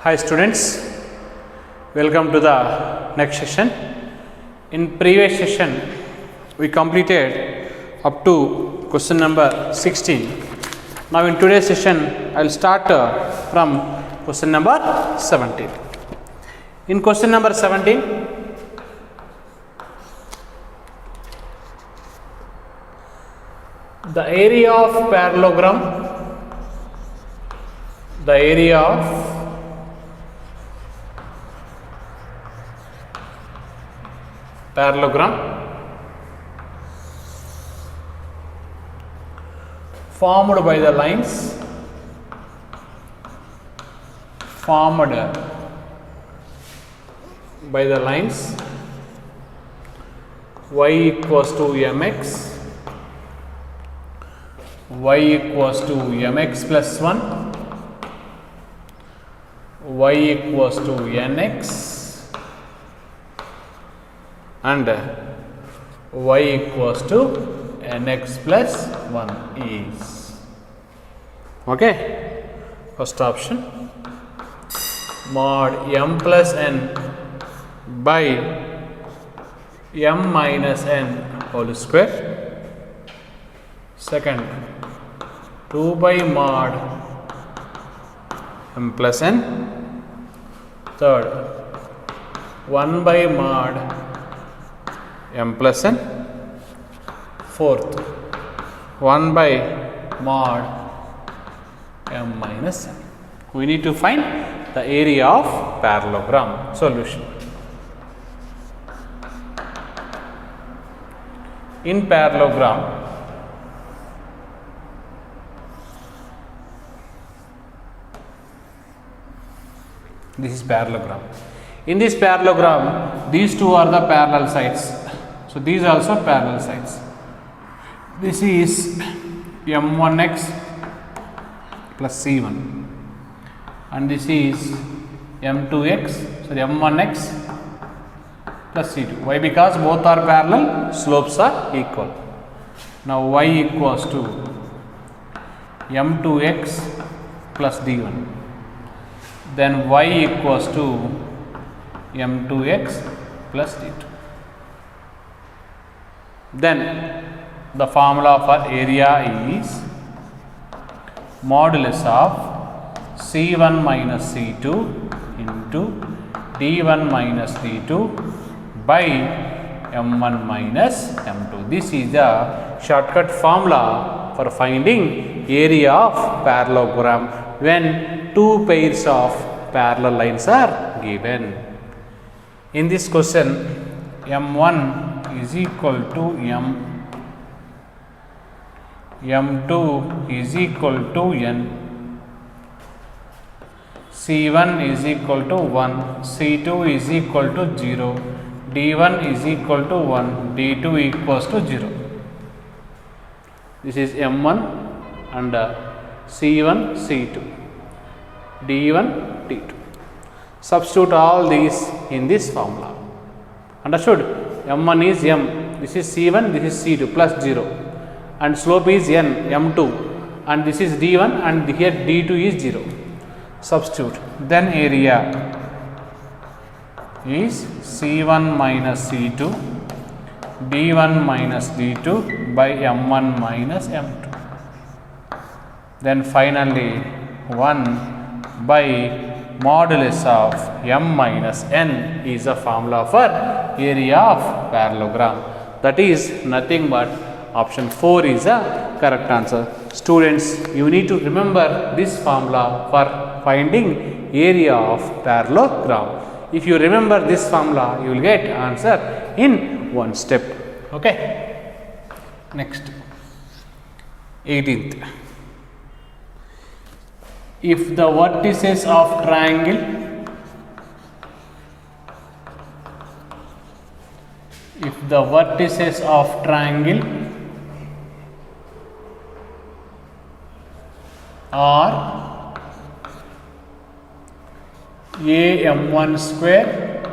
Hi students, welcome to the next session. In previous session we completed up to question number 16. Now in today's session I will start from question number 17. In question number 17, the area of parallelogram formed by the lines y equals to mx, y equals to mx plus 1, y equals to nx, and y equals to nx plus 1 is. Okay, first option, mod m plus n by m minus n whole square. Second, 2 by mod m plus n. Third, 1 by mod m plus n. Fourth, 1 by mod m minus n. We need to find the area of parallelogram. Solution. In parallelogram, this is parallelogram. In this parallelogram, these two are the parallel sides. So these are also parallel sides. This is m1x plus c1, and this is m2x, sorry, m1x plus c2. Why? Because both are parallel, slopes are equal. Now y equals to m2x plus d1. Then y equals to m2x plus d2. Then the formula for area is modulus of c1 minus c2 into d1 minus d2 by m1 minus m2. This is the shortcut formula for finding area of parallelogram when two pairs of parallel lines are given. In this question, m1 is equal to m2 is equal to n, c1 is equal to 1, c2 is equal to 0, d1 is equal to 1, d2 equals to 0. This is m1 and c1, c2, d1, d2. Substitute all these in this formula. Understood? m1 is m, this is c1, this is c2 plus 0, and slope is n, m2, and this is d1, and here d2 is 0. Substitute. Then area is c1 minus c2, d1 minus d2 by m1 minus m2. Then finally 1 by modulus of m minus n is a formula for area of parallelogram. That is nothing but option 4 is a correct answer. Students, you need to remember this formula for finding area of parallelogram. If you remember this formula, you will get answer in one step. Okay. Next, 18th. If the vertices of triangle are a m1 square,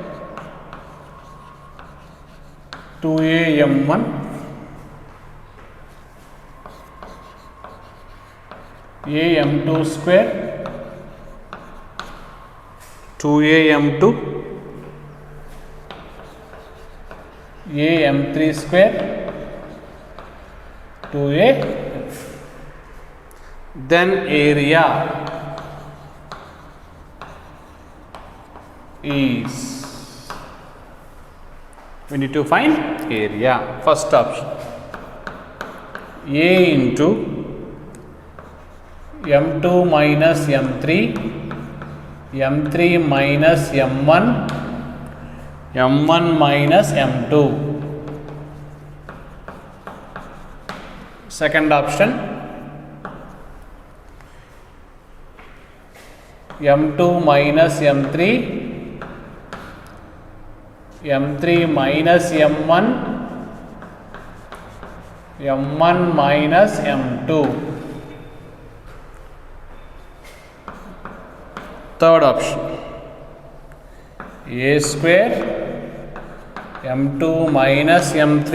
2a m1, a m2 square 2a m2 a m3 square 2a. Then area is, we need to find area. First option, a into m2 minus m3 m3 minus m1 m1 minus m2. Second option, m2 minus m3 m3 minus m1 m1 minus m2. Third option, a square m2 minus m3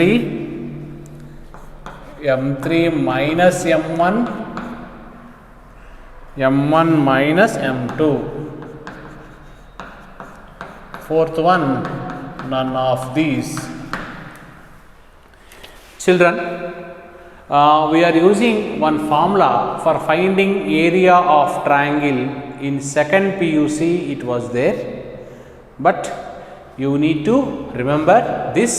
m3 minus m1 m1 minus m2. Fourth one, none of these. Children, we are using one formula for finding area of triangle. In second PUC it was there, but you need to remember this.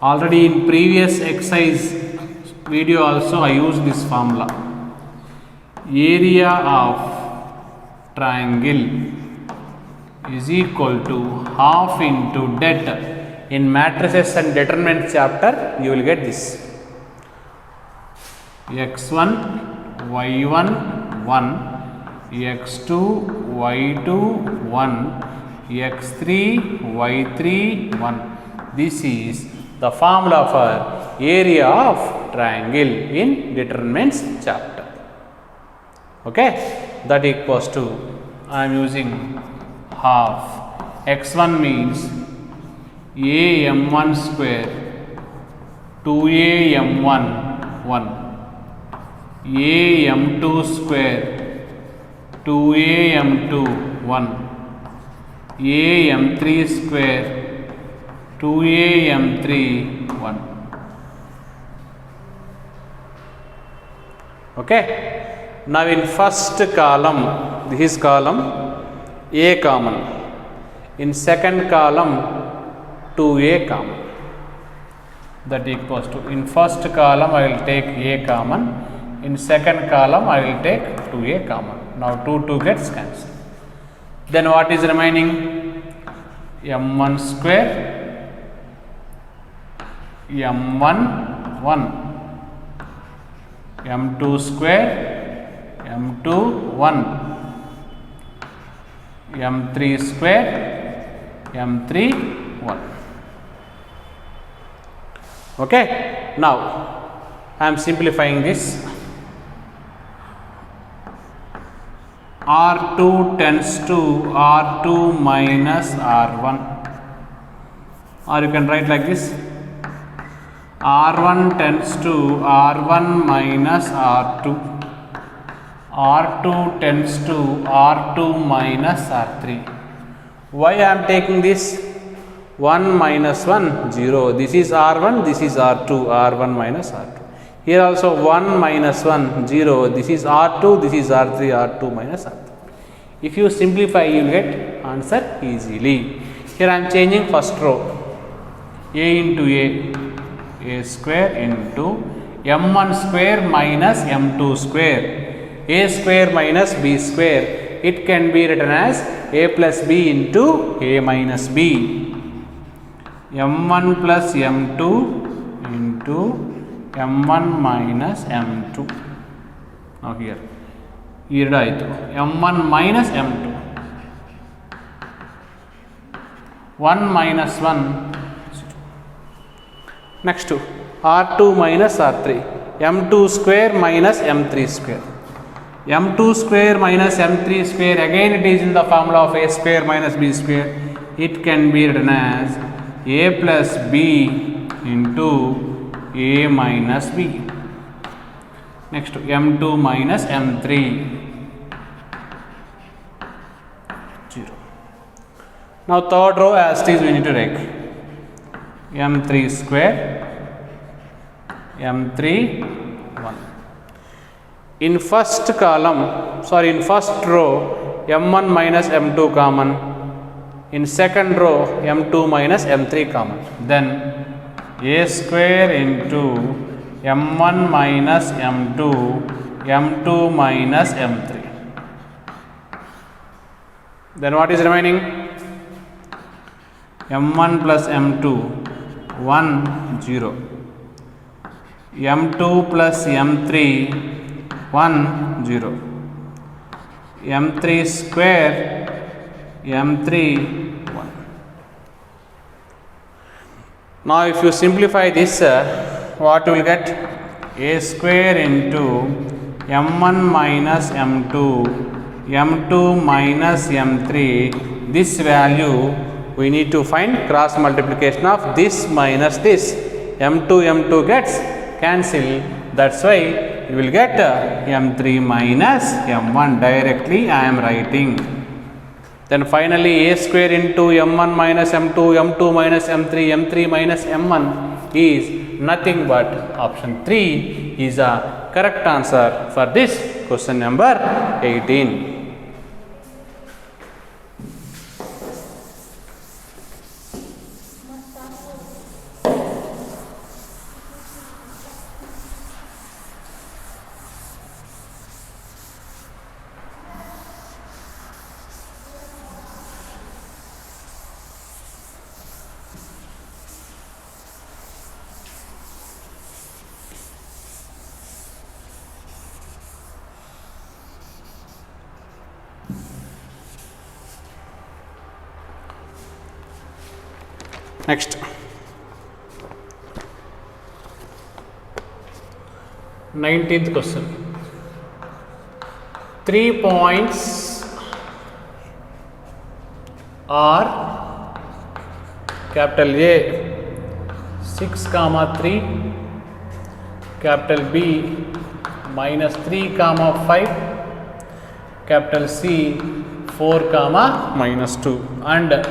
Already in previous exercise video also I used this formula. Area of triangle is equal to half into det. In matrices and determinant chapter you will get this. x1 y1 1, x2 y2 1, x3 y3 1. This is the formula for area of triangle in determinants chapter. Okay, that equals to, I am using half. x1 means a m1 square 2a m1 1, a m2 square 2a m2 1, a m3 square 2a m3 1. Okay. Now in first column, this is column a common. In second column 2a common. That equals to, in first column I will take a common. In second column I will take 2a common. Now 2 gets cancelled. Then what is remaining? m1 square m1 1, m2 square m2 1, m3 square m3 1. Okay. Now I am simplifying this. R2 tends to R2 minus R1, or you can write like this. R1 tends to R1 minus R2. R2 tends to R2 minus R3. Why I am taking this? 1 minus 1 0. This is R1, this is R2, R1 minus R2. Here also 1 minus 1 0. This is R2, this is R3, R2 minus R3. If you simplify you will get answer easily. Here I am changing first row. A into a square into m1 square minus m2 square. A square minus b square. It can be written as a plus b into a minus b. m1 plus m2 into m1 minus m2. Now here m1 minus m2. 1 minus 1. Next to R2 minus R3. m2 square minus m3 square. m2 square minus m3 square, again it is in the formula of a square minus b square. It can be written as a plus b into a minus b. Next m2 minus m3 0. Now third row as it is we need to take m3 square, m3 1. In first row m1 minus m2 common, in second row m2 minus m3 common, then a square into m1 minus m2, m2 minus m3. Then what is remaining? m1 plus m2 1 0, m2 plus m3 1 0, m3 square m3 1. Now if you simplify this, what you will get? A square into m1 minus m2, m2 minus m3. This value we need to find cross multiplication of this minus this. m2 m2 gets cancelled. That's why you will get m3 minus m1. Directly I am writing. Then finally a square into m1 minus m2, m2 minus m3, m3 minus m1 is nothing but option 3 is a correct answer for this question number 18. Next, 19th question. 3 points are capital A 6 comma 3, capital B minus 3 comma 5, capital C 4 comma minus 2, and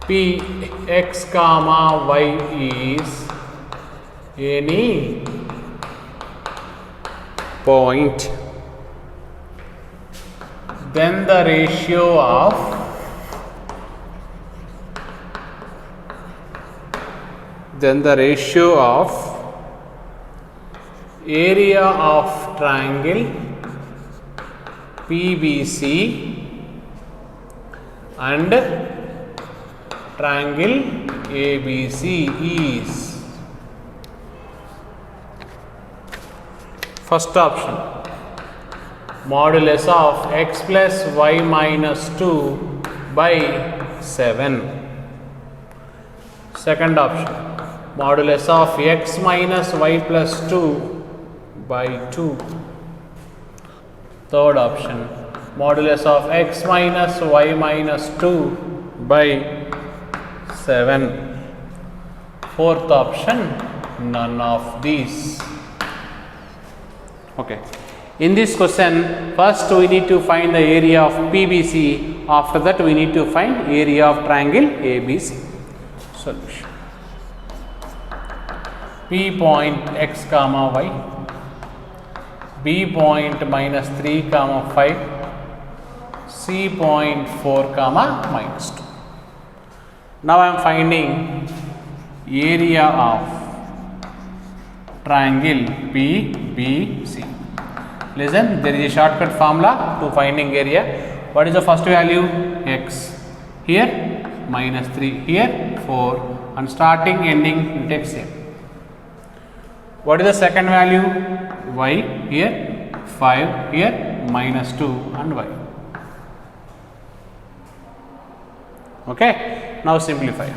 P x comma y is any point, then the ratio of area of triangle PBC and triangle ABC is. First option, modulus of x plus y minus 2 by 7. Second option, modulus of x minus y plus 2 by 2. Third option, modulus of x minus y minus 2 by 7. Fourth option, none of these. Okay. In this question, first we need to find the area of PBC. After that, we need to find area of triangle ABC. Solution. P point x comma y, B point minus 3 comma 5, C point 4 comma minus 2. Now I am finding area of triangle PBC. Listen, there is a shortcut formula to finding area. What is the first value? X. Here minus 3, here 4, and starting ending you take same. What is the second value? Y. Here 5, here minus 2 and y. Okay. Now simplify.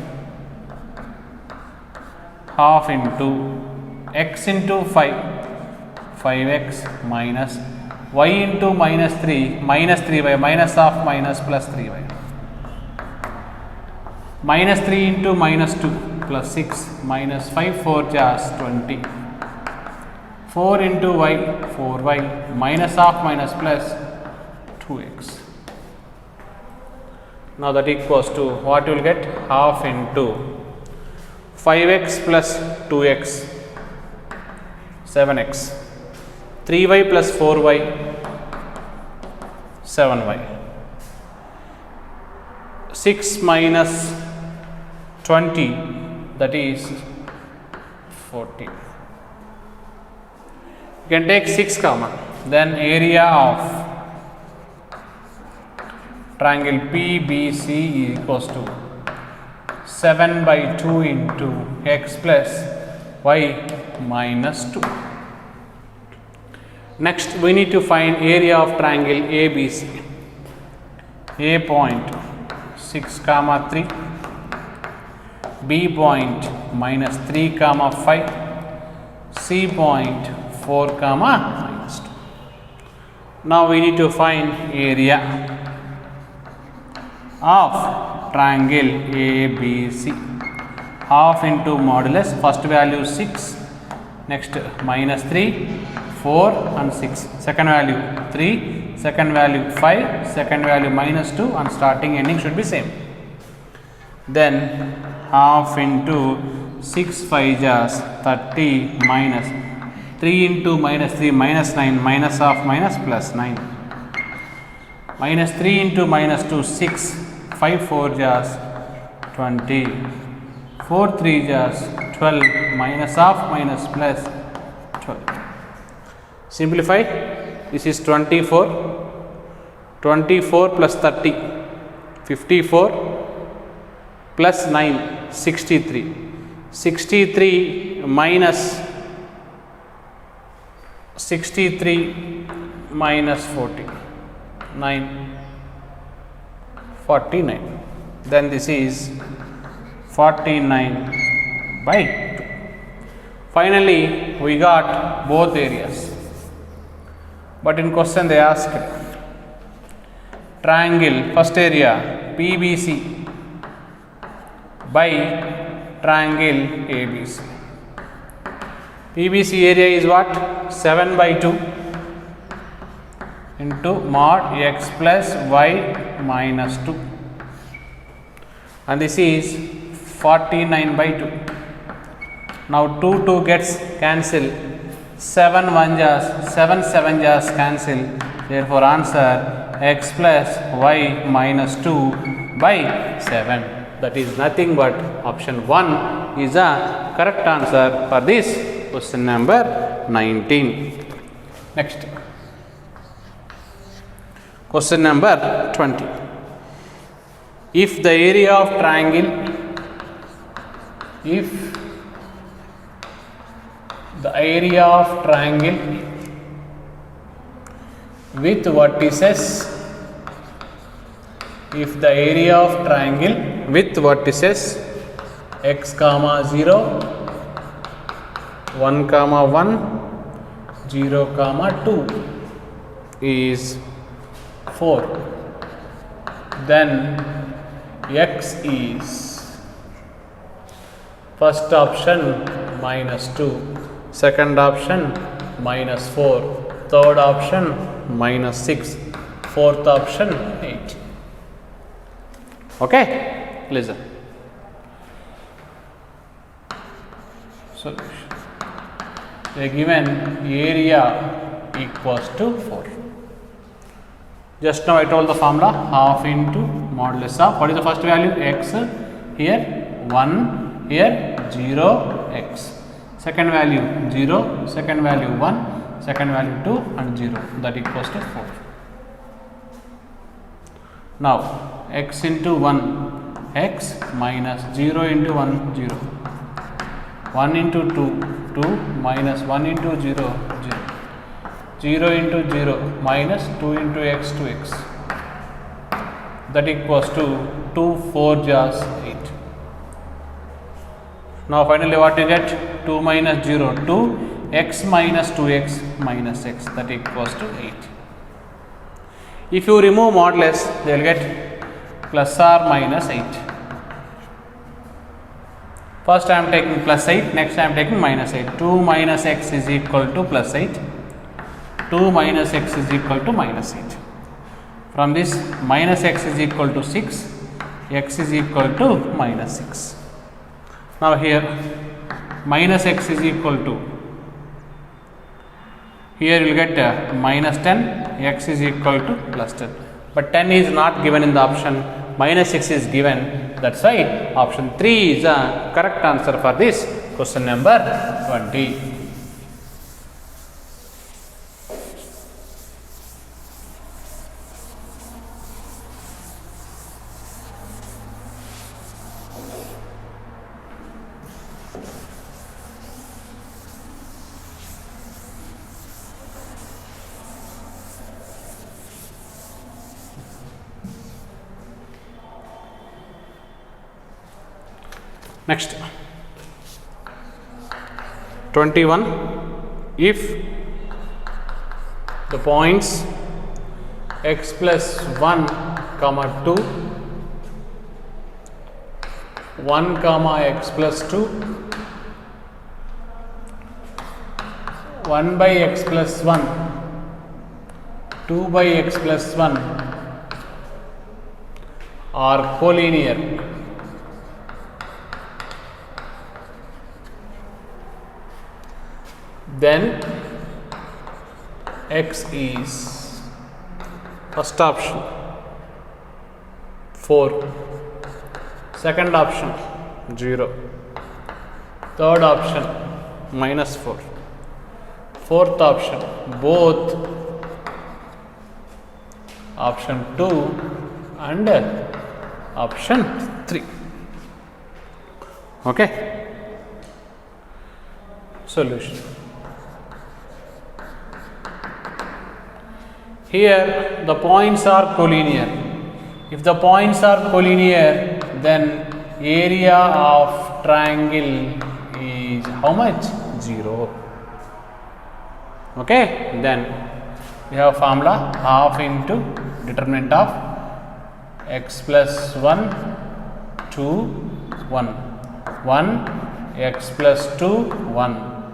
Half into x into 5, 5x minus y into minus 3, minus 3y, minus half minus plus 3y. Minus 3 into minus 2 plus 6 minus 5 4 just 20. 4 into y 4y minus half minus plus 2x. Now that equals to what you will get, half into 5x plus 2x 7x, 3y plus 4y 7y, 6 minus 20, that is 40. You can take 6 common, then area of triangle PBC equals to 7 by 2 into x plus y minus 2. Next we need to find area of triangle ABC. A point 6 comma 3, B point minus 3 comma 5, C point 4 comma minus 2. Now we need to find area of triangle ABC. Half into modulus, first value 6, next minus 3, 4 and 6, second value 3, second value 5, second value minus 2, and starting ending should be same. Then half into 6 5 jars 30 minus 3 into minus 3 minus 9, minus of minus plus 9, minus 3 into minus 2 6, 5 4 jars 20, 4 3 jars 12, minus of minus plus 12. Simplify, this is 24, 24 plus 30, 54 plus 9, 63, 63 minus 63 minus 40, 9, 49. Then this is 49 by 2. Finally, we got both areas. But in question they asked triangle, first area PBC by triangle ABC. PBC area is what? 7 by 2 into mod x plus y minus 2, and this is 49 by 2. Now 2 2 gets cancelled, 7 1 jars, 7 7 jars cancel, therefore answer x plus y minus 2 by 7. That is nothing but option 1 is a correct answer for this question number 19. Next, question number 20. If the area of triangle, if the area of triangle with vertices, if the area of triangle with vertices x comma 0, 1 comma 1, 0 comma 2 is 4, then x is first option minus 2, second option minus 4, third option minus 6, fourth option 8. Okay, listen. Solution. They given area equals to 4. Just now I told the formula, half into modulus of, what is the first value? X, here 1, here 0, x. Second value 0, second value 1, second value 2 and 0, that equals to 4. Now x into 1, x minus 0 into 1, 0, 1 into 2, 2 minus 1 into 0, 0, 0 into 0 minus 2 into x, 2x, that equals to 2 4 jars 8. Now finally what you get? 2 minus 0, 2, x minus 2x minus x, that equals to 8. If you remove modulus, they will get plus or minus 8. First I am taking plus 8, next I am taking minus 8. 2 minus x is equal to plus 8. 2 minus x is equal to minus 8. From this, minus x is equal to 6, x is equal to minus 6. Now here minus x is equal to, here you will get minus 10, x is equal to plus 10. But 10 is not given in the option, minus 6 is given. That's why option 3 is the correct answer for this question number 20. Next, 21. If the points x plus 1 comma 2, 1 comma x plus 2, 1 by x plus 1, 2 by x plus 1 are collinear, then x is, first option 4, second option 0, third option minus 4, fourth option both option 2 and option 3. Okay. Solution. Here the points are collinear. If the points are collinear, then area of triangle is how much? 0. Okay, then we have formula half into determinant of x plus 1, 2, 1, 1 x plus 2, 1.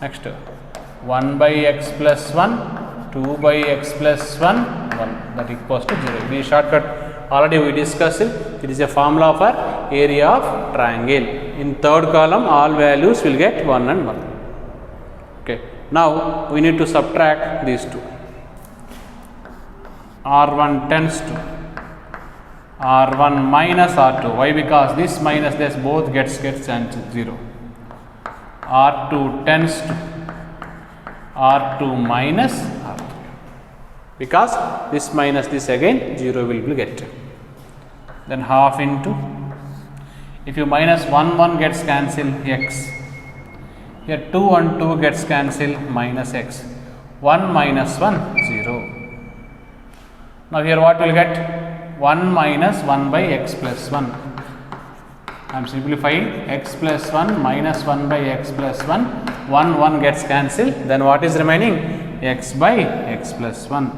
Next, 1 by x plus 1, 2 by x plus 1, 1, that equals to 0. This shortcut already we discussed it. It is a formula for area of triangle. In third column all values will get 1 and 1. Okay. Now we need to subtract these two. R1 tends to R1 minus R2. Why? Because this minus this both gets 0. R2 tends to R2 minus R3. Because this minus this again 0 will be get. Then half into, if you minus 1 1 gets cancelled, x. Here 2 and 2 gets cancelled, minus x. 1 minus 1, 0. Now here what will get? 1 minus 1 by x plus 1. I am simplifying. X plus 1 minus 1 by x plus 1. 1 1 gets cancelled. Then what is remaining? X by x plus 1.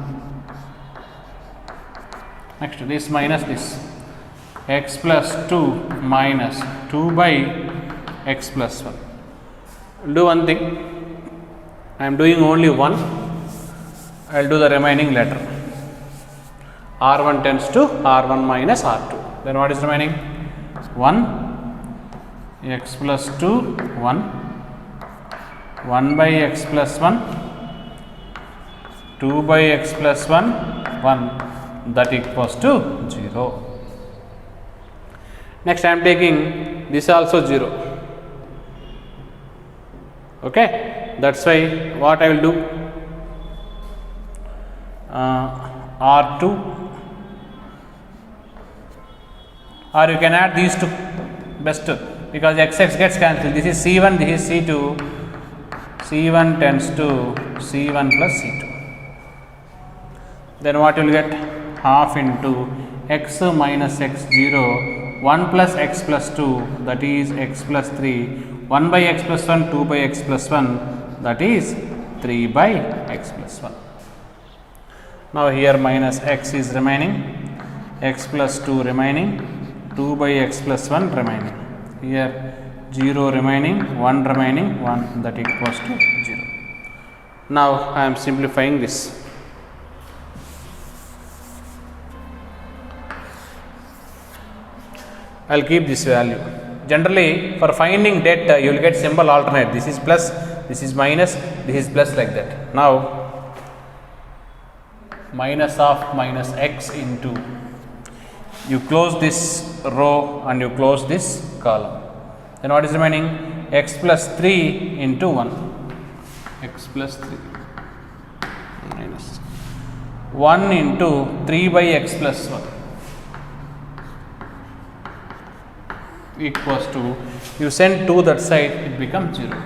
Next, this minus this. X plus 2 minus 2 by x plus 1. Do one thing. I am doing only one. I will do the remaining later. R1 tends to R1 minus R2. Then what is remaining? 1 x plus 2, 1, 1 by x plus 1, 2 by x plus 1, 1, that equals to 0. Next I am taking this also 0. Okay, that's why what I will do, R2, or you can add these two best, because xx gets cancelled. This is C1, this is C2. C1 tends to C1 plus C2. Then what you will get? Half into x minus x0, 1 plus x plus 2, that is x plus 3, 1 by x plus 1, 2 by x plus 1, that is 3 by x plus 1. Now here minus x is remaining, x plus 2 remaining, 2 by x plus 1 remaining. Here 0 remaining, 1 remaining, 1, that equals to 0. Now I am simplifying this. I'll keep this value. Generally, for finding det, you will get symbol alternate. This is plus, this is minus, this is plus, like that. Now, minus of minus x into, you close this row and you close this column. Then what is remaining? X plus 3 into 1. X plus 3 minus 1 into 3 by x plus 1 equals to, you send 2 that side, it becomes 0.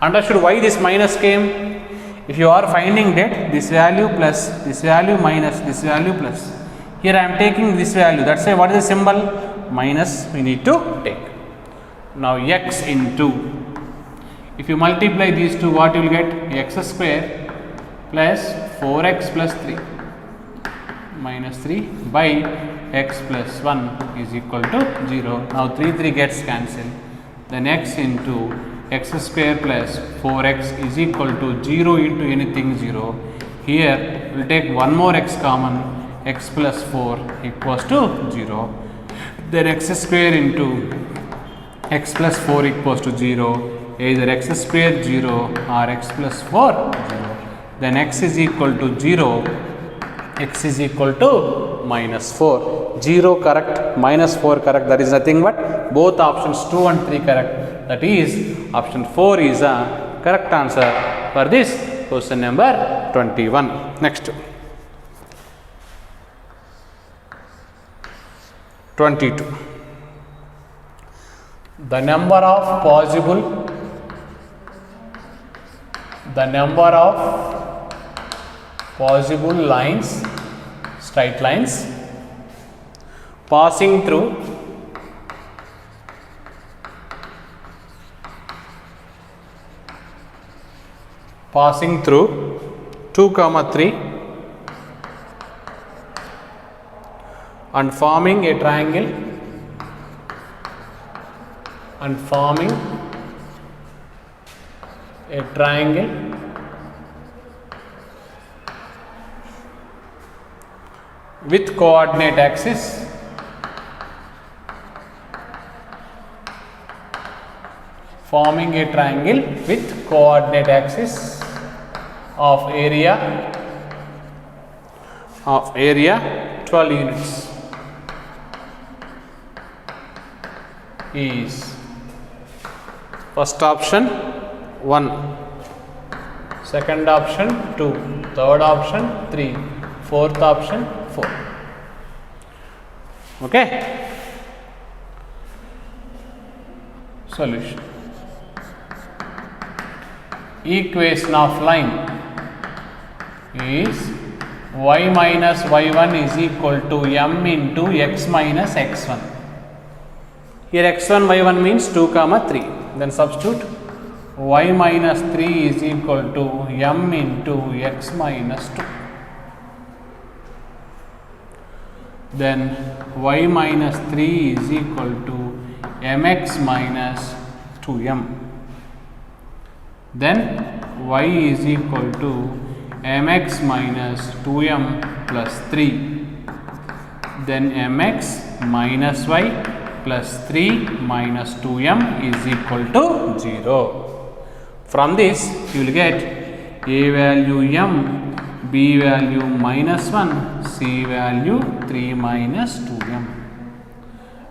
Understood why this minus came? If you are finding that this value plus, this value minus, this value plus. Here I am taking this value, that's why what is the symbol? Minus we need to take. Now x into, if you multiply these two, what you will get? X square plus 4x plus 3 minus 3 by x plus 1 is equal to 0. Now 3 gets cancelled. Then x into x square plus 4x is equal to 0 into anything 0. Here we will take one more x common, x plus 4 equals to 0. Then x square into x plus 4 equals to 0. Either x square 0 or x plus 4 0. Then x is equal to 0. X is equal to minus 4. 0 correct, minus 4 correct. That is nothing but both options 2 and 3 correct. That is option 4 is a correct answer for this question number 21. Next. 22. The number of possible lines, straight lines passing through passing through 2, 3 and forming a triangle with coordinate axis of area 12 units is first option 1, second option 2, third option 3, fourth option 4. Okay. Solution. Equation of line is y minus y1 is equal to m into x minus x1. Here x1 y1 means 2, 3. Then substitute y minus 3 is equal to m into x minus 2. Then y minus 3 is equal to mx minus 2m. Then y is equal to mx minus 2m plus 3. Then mx minus y plus 3 minus 2m is equal to 0. From this you will get a value m, b value minus 1, c value 3 minus 2m.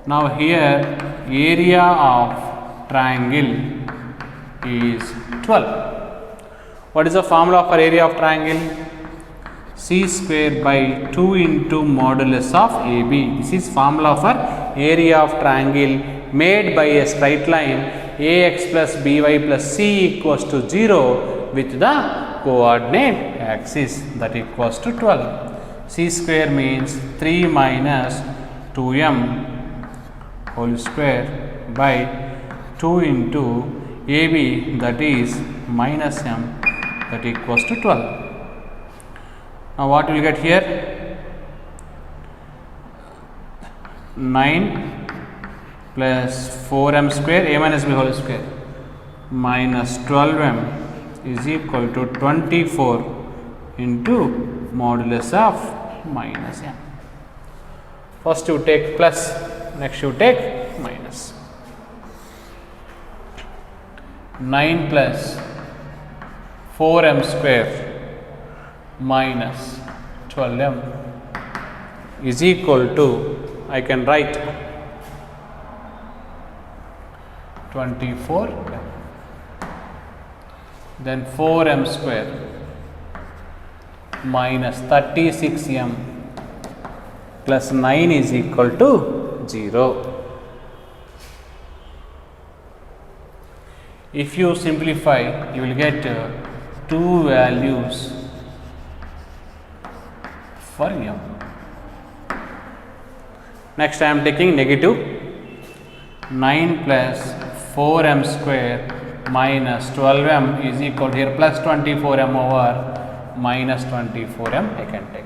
Now here area of triangle is 12. What is the formula for area of triangle? C square by 2 into modulus of AB. This is formula for area of triangle made by a straight line ax plus by plus c equals to 0 with the coordinate axis, that equals to 12. C square means 3 minus 2m whole square by 2 into AB, that is minus m, that equals to 12. Now what will get here? 9 plus 4m square a minus b whole square minus 12m is equal to 24 into modulus of minus m. First you take plus, Next you take minus. 9 plus 4m square minus 12m is equal to, I can write 24, then 4m square minus 36m plus 9 is equal to 0. If you simplify, you will get two values for m. Next I am taking negative. 9 plus 4m square minus 12m is equal to, here plus 24m over minus 24m I can take.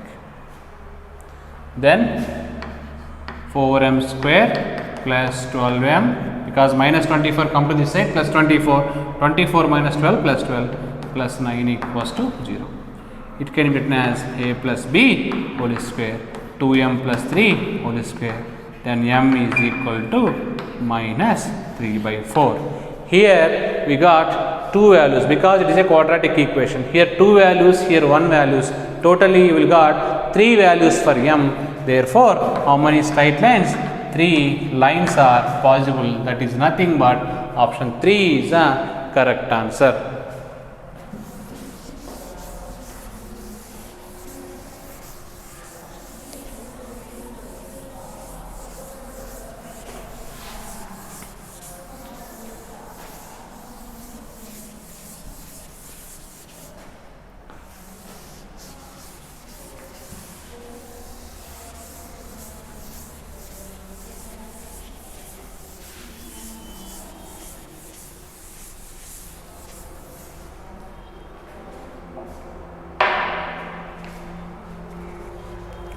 Then 4m square plus 12m, because minus 24 come to this side, plus 24, 24 minus 12 plus 12 plus 9 equals to 0. It can be written as a plus b whole square, 2m plus 3 whole square, then m is equal to minus 3 by 4. Here we got two values because it is a quadratic equation. Here two values, here one values. Totally you will got three values for m. Therefore, how many straight lines? 3 lines are possible. That is nothing but option 3 is the correct answer.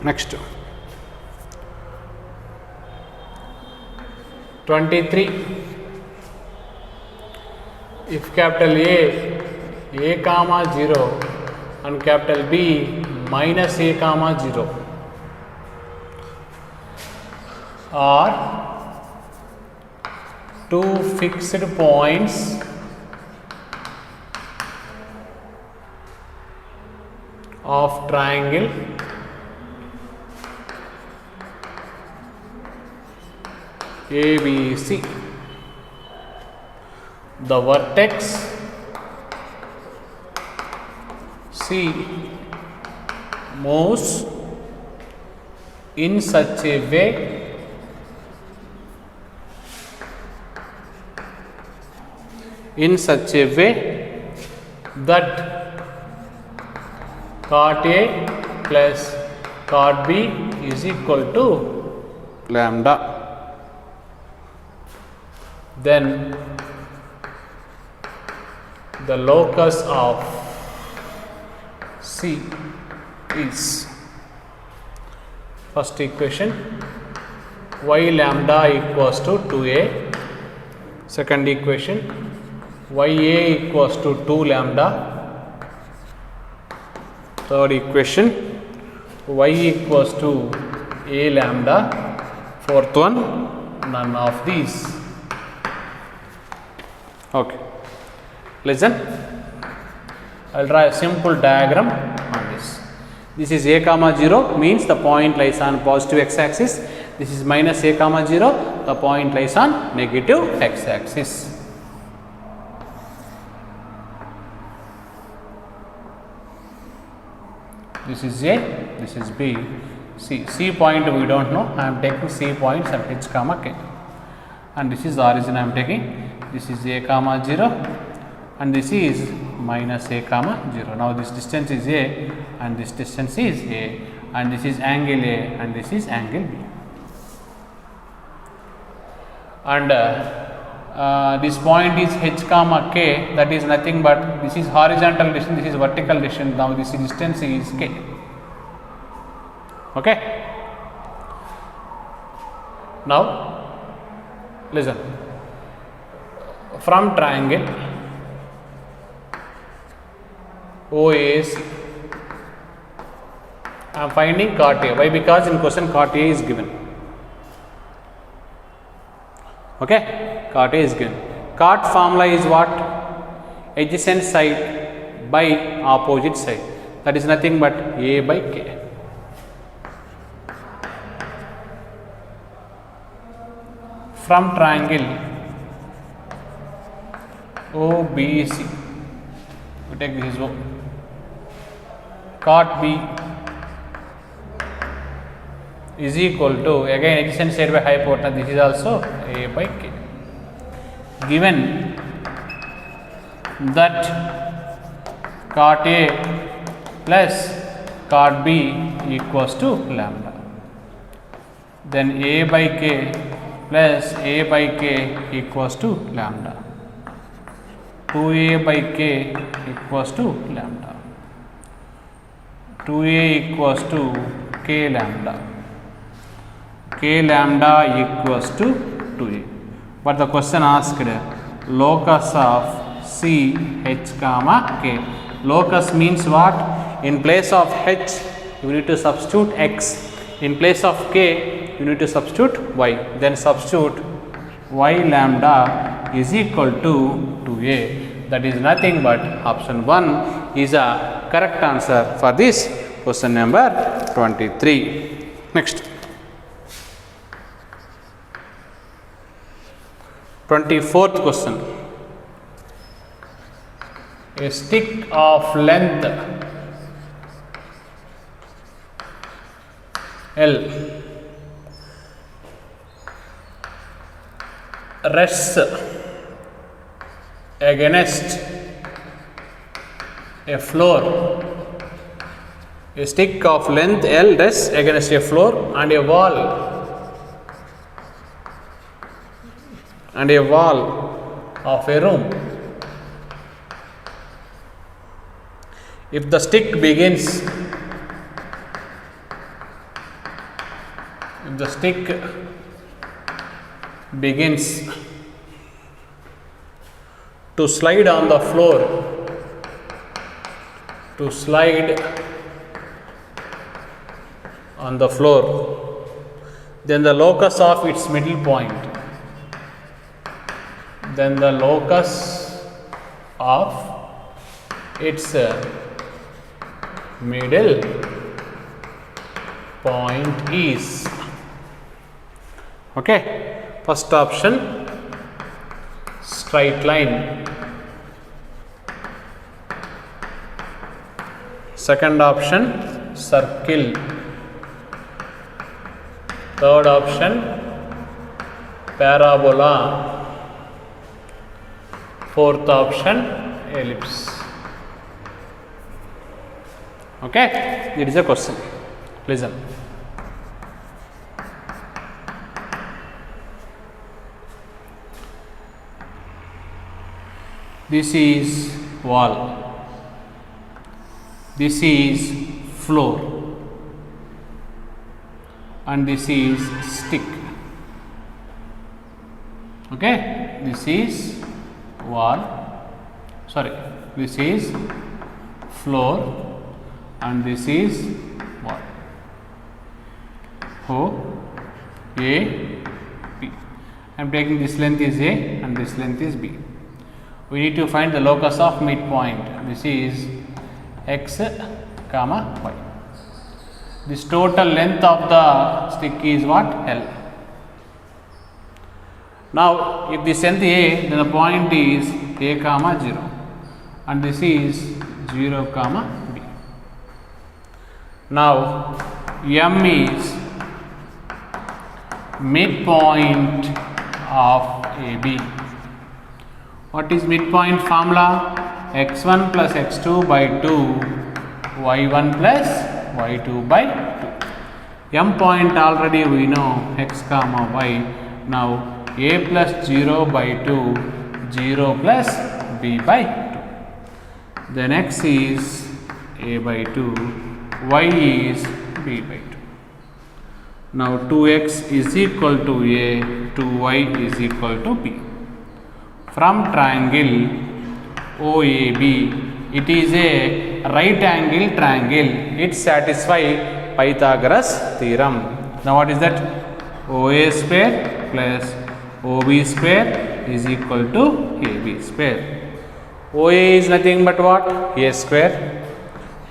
Next, 23. If capital A comma 0 and capital B minus A comma 0 are two fixed points of triangle ABC, the vertex C moves in such a way that cot A plus cot B is equal to lambda. Then the locus of C is, first equation, y lambda equals to 2a, second equation, ya equals to 2 lambda, third equation, y equals to a lambda, fourth one, none of these. Okay, listen, I will draw a simple diagram on this. This is a comma 0 means the point lies on positive x axis. This is minus a comma 0, the point lies on negative x axis. This is A, this is B. C point we don't know, I am taking C points and H comma K. And this is the origin I am taking. This is a comma 0 and this is minus a comma 0. Now this distance is a and this distance is a and this is angle A and this is angle B. And this point is H comma K, that is nothing but this is horizontal distance, this is vertical distance. Now this distance is K. Okay. Now listen. From triangle OAC, I am finding cot A. Why? Because in question cot A is given. Okay, cot A is given. Cot formula is what? Adjacent side by opposite side. That is nothing but A by K. From triangle OBC, we take this O. Cot B is equal to, again adjacent side by hypotenuse, this is also A by K. Given that cot A plus cot B equals to lambda, then A by K plus A by K equals to lambda. 2A by K equals to lambda. 2A equals to K lambda. K lambda equals to 2A. But the question asked locus of C, H, comma K. Locus means what? In place of H, you need to substitute X. In place of K, you need to substitute Y. Then substitute Y lambda is equal to 2A. That is nothing but option 1 is a correct answer for this question number 23. Next. 24th question. A stick of length L rests against a floor. A stick of length L rests against a floor and a wall of a room. If the stick begins to slide on the floor, then the locus of its middle point, middle point is, okay, first option straight line, second option circle, third option parabola, fourth option ellipse. Okay, it is a question. Listen. This is wall. This is floor. And this is stick. Okay, this is wall. Sorry, this is floor. And this is what? O, A, B. I am taking this length is A and this length is B. We need to find the locus of midpoint. This is X, comma Y. This total length of the stick is what? L. Now, if this length A, then the point is A, comma 0. And this is 0, comma B. Now, M is midpoint of AB. What is midpoint formula? X1 plus X2 by 2, Y1 plus Y2 by 2. M point already we know, X comma Y. Now, A plus 0 by 2, 0 plus B by 2. Then X is A by 2. Y is B by 2. Now 2x is equal to A, 2y is equal to B. From triangle OAB, it is a right angle triangle. It satisfies Pythagoras theorem. Now what is that? OA square plus OB square is equal to AB square. OA is nothing but what? A square.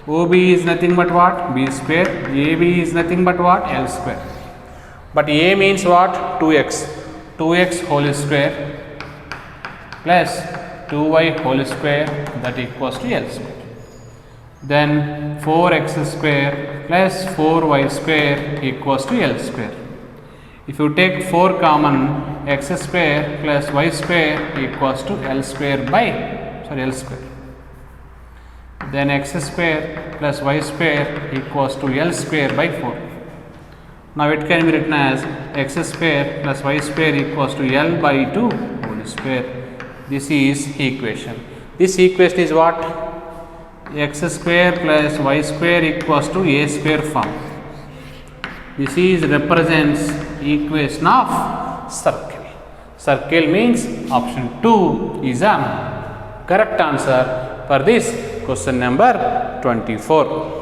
OB is nothing but what? B square. AB is nothing but what? L square. But A means what? 2x. 2x whole square plus 2y whole square, that equals to L square. Then 4x square plus 4y square equals to L square. If you take 4 common, x square plus y square equals to L square by L square. Then x square plus y square equals to L square by 4. Now it can be written as x square plus y square equals to L by 2 whole square. This is equation. This equation is what? X square plus y square equals to a square form. This is represents equation of circle. Circle means option 2 is a correct answer for this question number 24.